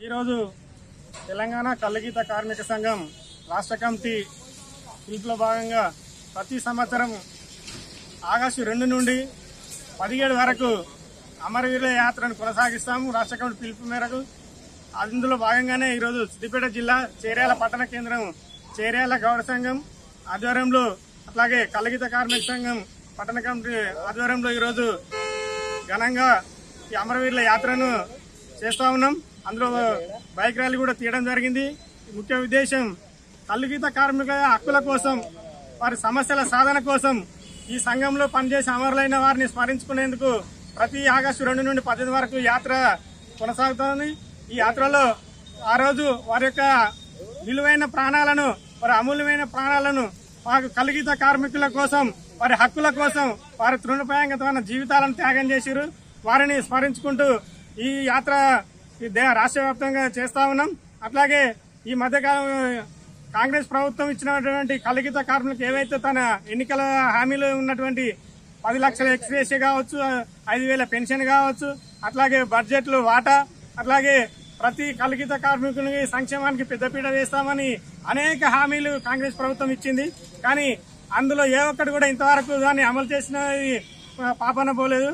ఈరోజు తెలంగాణ కల్లుగీత కార్మిక సంఘం రాష్ట్ర కమిటీ పిలుపులో భాగంగా ప్రతి సంవత్సరం ఆగస్టు 2 నుండి 17 వరకు అమరవీరుల యాత్రను కొనసాగిస్తాము. రాష్ట్ర కమిటీ పిలుపు మేరకు అందులో భాగంగానే ఈరోజు సిద్దిపేట జిల్లా చేర్యాల పట్టణ కేంద్రం చేర్యాల గౌడ సంఘం ఆధ్వర్యంలో అట్లాగే కల్లుగీత కార్మిక సంఘం పట్టణ కమిటీ ఆధ్వర్యంలో ఈరోజు ఘనంగా ఈ అమరవీరుల యాత్రను చేస్తా ఉన్నాం. అందులో బైక్ ర్యాలీ కూడా తీయడం జరిగింది. ముఖ్య ఉద్దేశం కల్లుగీత కార్మికుల హక్కుల కోసం, వారి సమస్యల సాధన కోసం ఈ సంఘంలో పనిచేసి అమరులైన వారిని స్మరించుకునేందుకు ప్రతి ఆగస్టు 2 నుండి 18 వరకు యాత్ర కొనసాగుతోంది. ఈ యాత్రలో ఆ రోజు వారి యొక్క విలువైన ప్రాణాలను, వారి అమూల్యమైన ప్రాణాలను మాకు కల్లుగీత కార్మికుల కోసం, వారి హక్కుల కోసం వారి తృణప్రాయంగా జీవితాలను త్యాగం చేసిరు. వారిని స్మరించుకుంటూ ఈ యాత్ర రాష్ట్ర వ్యాప్తంగా చేస్తా ఉన్నాం. అట్లాగే ఈ మధ్యకాలం కాంగ్రెస్ ప్రభుత్వం ఇచ్చినటువంటి కల్లుగీత కార్మికులకు ఏవైతే తన ఎన్నికల హామీలు ఉన్నటువంటి 10 లక్షల ఎక్స్గ్రేషియా కావచ్చు, 5,000 పెన్షన్ కావచ్చు, అట్లాగే బడ్జెట్లు వాటా, అట్లాగే ప్రతి కల్లుగీత కార్మికులకి సంక్షేమానికి పెద్దపీట వేస్తామని అనేక హామీలు కాంగ్రెస్ ప్రభుత్వం ఇచ్చింది. కానీ అందులో ఏ ఒక్కటి కూడా ఇంతవరకు దాన్ని అమలు చేసిన పాపన పోలేదు.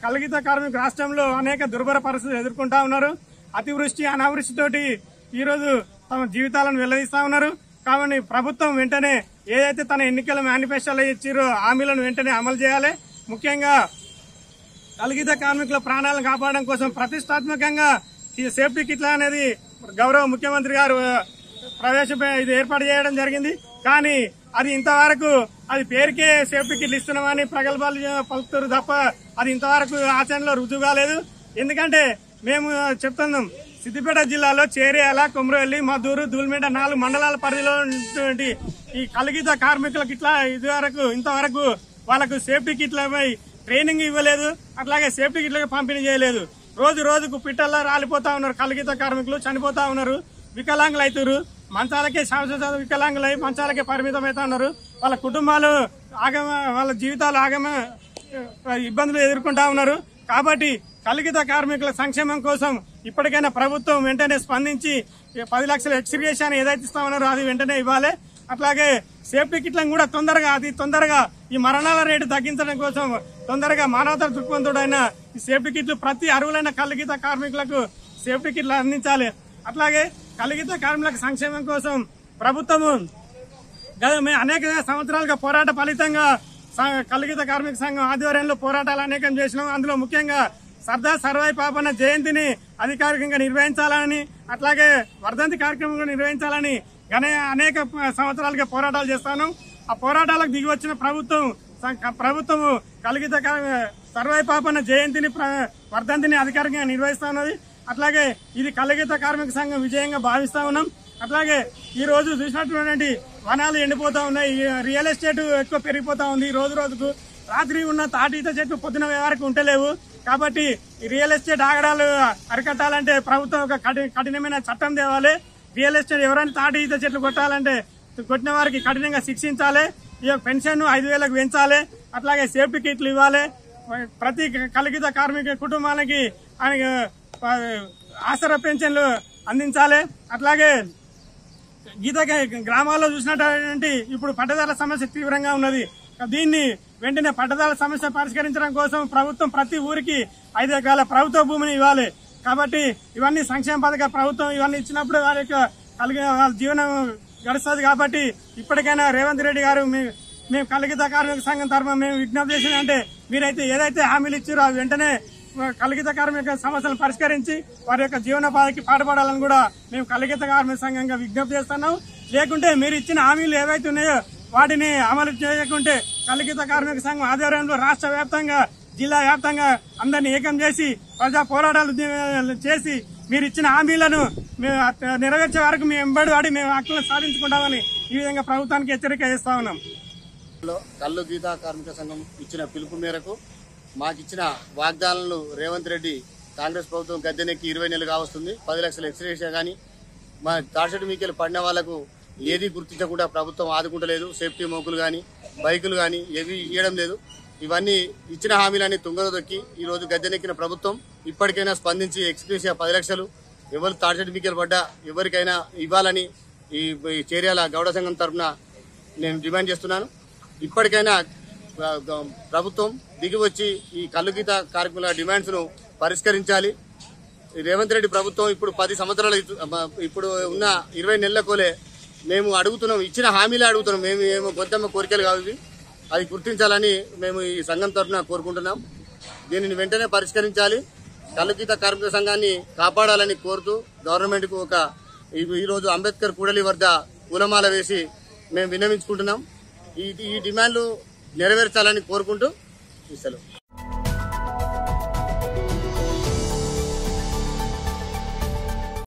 కల్లుగీత కార్మికులు రాష్ట్రంలో అనేక దుర్భర పరిస్థితులు ఎదుర్కొంటా ఉన్నారు. అతివృష్టి అనావృష్టితోటి ఈరోజు తమ జీవితాలను వెల్లడిస్తా ఉన్నారు. కాబట్టి ప్రభుత్వం వెంటనే ఏదైతే తన ఎన్నికల మేనిఫెస్టోలో ఇచ్చారో హామీలను వెంటనే అమలు చేయాలి. ముఖ్యంగా కల్లుగీత కార్మికుల ప్రాణాలను కాపాడడం కోసం ప్రతిష్టాత్మకంగా ఈ సేఫ్టీ కిట్ల అనేది గౌరవ ముఖ్యమంత్రి గారు ఇది ఏర్పాటు చేయడం జరిగింది. కానీ అది ఇంతవరకు అది పేరుకే సేఫ్టీ కిట్లు ఇస్తున్నామని ప్రగల్భాలు పలుకుతారు తప్ప అది ఇంతవరకు ఆచరణలో రుజువు కాలేదు. ఎందుకంటే మేము చెప్తున్నాం, సిద్దిపేట జిల్లాలో చేర్యాల, కొమరవెల్లి, మద్దూరు, దూల్మేట 4 మండలాల పరిధిలో ఉన్నటువంటి ఈ కల్లుగీత కార్మికులకు ఇట్లా ఇంతవరకు వాళ్ళకు సేఫ్టీ కిట్లపై ట్రైనింగ్ ఇవ్వలేదు. అట్లాగే సేఫ్టీ కిట్లకు పంపిణీ చేయలేదు. రోజుకు పిట్టల్లో రాలిపోతా ఉన్నారు. కల్లుగీత కార్మికులు చనిపోతా ఉన్నారు, వికలాంగులు అవుతారు, మంచాలకే శాశ్వత వికలాంగులై మంచాలకే పరిమితం అవుతా ఉన్నారు. వాళ్ళ కుటుంబాలు వాళ్ళ జీవితాలు ఇబ్బందులు ఎదుర్కొంటా ఉన్నారు. కాబట్టి కల్లుగీత కార్మికుల సంక్షేమం కోసం ఇప్పటికైనా ప్రభుత్వం వెంటనే స్పందించి 10 లక్షల ఎక్స్గ్రేషియా ఏదైతే ఇస్తామన్నారో అది వెంటనే ఇవ్వాలి. అట్లాగే సేఫ్టీ కిట్లను కూడా తొందరగా ఈ మరణాల రేటు తగ్గించడం కోసం తొందరగా మానవతా దృక్పథంతోడైన ఈ సేఫ్టీ కిట్లు ప్రతి అర్హులైన కల్లుగీత కార్మికులకు సేఫ్టీ కిట్లు అందించాలి. అట్లాగే కల్లుగీత కార్మికుల సంక్షేమం కోసం ప్రభుత్వము అనేక సంవత్సరాలుగా పోరాట ఫలితంగా కల్లుగీత కార్మిక సంఘం ఆధ్వర్యంలో పోరాటాలు అనేకం చేసినాం. అందులో ముఖ్యంగా సర్దార్ సర్వాయి పాపన్న జయంతిని అధికారికంగా నిర్వహించాలని, అట్లాగే వర్ధంతి కార్యక్రమం నిర్వహించాలని అనేక సంవత్సరాలుగా పోరాటాలు చేస్తాను. ఆ పోరాటాలకు దిగి వచ్చిన ప్రభుత్వము కల్లుగీత సర్వాయి పాపన్న జయంతిని వర్ధంతిని అధికారికంగా నిర్వహిస్తా ఉన్నది. అట్లాగే ఇది కల్లుగీత కార్మిక సంఘం విజయంగా భావిస్తా ఉన్నాం. అట్లాగే ఈ రోజు చూసినటువంటి వనాలు ఎండిపోతా ఉన్నాయి, రియల్ ఎస్టేట్ ఎక్కువ పెరిగిపోతా ఉంది. రోజుకు రాత్రి ఉన్న తాటి ఈత చెట్లు పొద్దున వరకు ఉంటలేవు. కాబట్టి ఈ రియల్ ఎస్టేట్ ఆగడాలు అరికట్టాలంటే ప్రభుత్వం ఒక కఠినమైన చట్టం తేవాలి. రియల్ ఎస్టేట్ ఎవరైనా తాటి ఈత చెట్లు కొట్టిన వారికి కఠినంగా శిక్షించాలి. ఈ పెన్షన్ 5,000కు పెంచాలి. అట్లాగే సేఫ్టీ కిట్లు ఇవ్వాలి. ప్రతి కల్లుగీత కార్మిక కుటుంబానికి ఆసరా పెన్షన్లు అందించాలి. అట్లాగే గీత గ్రామాల్లో చూసినటువంటి ఇప్పుడు పట్టదారుల సమస్య తీవ్రంగా ఉన్నది. దీన్ని వెంటనే పట్టదారుల సమస్య పరిష్కరించడం కోసం ప్రభుత్వం ప్రతి ఊరికి 5 ఎకరాల ప్రభుత్వ భూమిని ఇవ్వాలి. కాబట్టి ఇవన్నీ సంక్షేమ పథక ప్రభుత్వం ఇవన్నీ ఇచ్చినప్పుడు వారి యొక్క వాళ్ళ జీవనం గడుస్తుంది. కాబట్టి ఇప్పటికైనా రేవంత్ రెడ్డి గారు మేము కల్లుగీత కార్మిక సంఘం తరఫున మేము విజ్ఞప్తి చేసిందంటే మీరైతే ఏదైతే హామీలు ఇచ్చారో అవి వెంటనే కల్లుగీత కార్మిక సమస్యలను పరిష్కరించి వారి యొక్క జీవనోపాధికి పాటుపడాలని కూడా మేము కల్లుగీత కార్మిక సంఘంగా విజ్ఞప్తి చేస్తున్నాం. లేకుంటే మీరు ఇచ్చిన హామీలు ఏవైతే ఉన్నాయో వాటిని అమలు చేయకుంటే కల్లుగీత కార్మిక సంఘం ఆధ్వర్యంలో రాష్ట్ర వ్యాప్తంగా జిల్లా వ్యాప్తంగా అందరినీ ఏకం చేసి ప్రజా పోరాటాలు చేసి మీరు ఇచ్చిన హామీలను నెరవేర్చే వరకు మేము వెంబడి మేము హక్కులను సాధించుకుంటామని ఈ విధంగా ప్రభుత్వానికి హెచ్చరిక చేస్తా ఉన్నాం. కల్లుగీత కార్మిక సంఘం ఇచ్చిన పిలుపు మేరకు మాకిచ్చిన వాగ్దానాలను రేవంత్ రెడ్డి కాంగ్రెస్ ప్రభుత్వం గద్దెనెక్కి 20 నెలలు కావస్తుంది. 10 లక్షల ఎక్స్రేషియా కానీ మా తాడిచెట్టు మీకెళ్ళి పడిన వాళ్లకు ఏది గుర్తించకుండా ప్రభుత్వం ఆదుకుంటలేదు. సేఫ్టీ మోకులు కానీ బైకులు కానీ ఏవి ఇవ్వడం లేదు. ఇవన్నీ ఇచ్చిన హామీలన్నీ తుంగలో దొక్కి ఈ రోజు గద్దెనెక్కిన ప్రభుత్వం ఇప్పటికైనా స్పందించి ఎక్స్ప్రెసియా 10 లక్షలు ఎవరు తాడిచెట్టు మీకెళ్ళి పడ్డా ఎవరికైనా ఇవ్వాలని ఈ చేర్యాల గౌడ సంఘం తరఫున నేను డిమాండ్ చేస్తున్నాను. ఇప్పటికైనా ప్రభుత్వం దిగివచ్చి ఈ కల్లుగీత కార్మికుల డిమాండ్స్ ను పరిష్కరించాలి. రేవంత్ రెడ్డి ప్రభుత్వం ఇప్పుడు 10 సంవత్సరాలు ఇప్పుడు ఉన్న 20 నెలల కోలే మేము అడుగుతున్నాం, ఇచ్చిన హామీలే అడుగుతున్నాం. మేము గొంతమ్మ కోరికలు కావు ఇవి, అది గుర్తించాలని మేము ఈ సంఘం తరఫున కోరుకుంటున్నాం. దీనిని వెంటనే పరిష్కరించాలి. కల్లుగీత కార్మిక సంఘాన్ని కాపాడాలని కోరుతూ గవర్నమెంట్ కు ఈ రోజు అంబేద్కర్ కూడలి వద్ద పూలమాల వేసి మేము విన్నవించుకుంటున్నాం. ఈ డిమాండ్లు నెరవేర్చాలని కోరుకుంటూ సెలవు.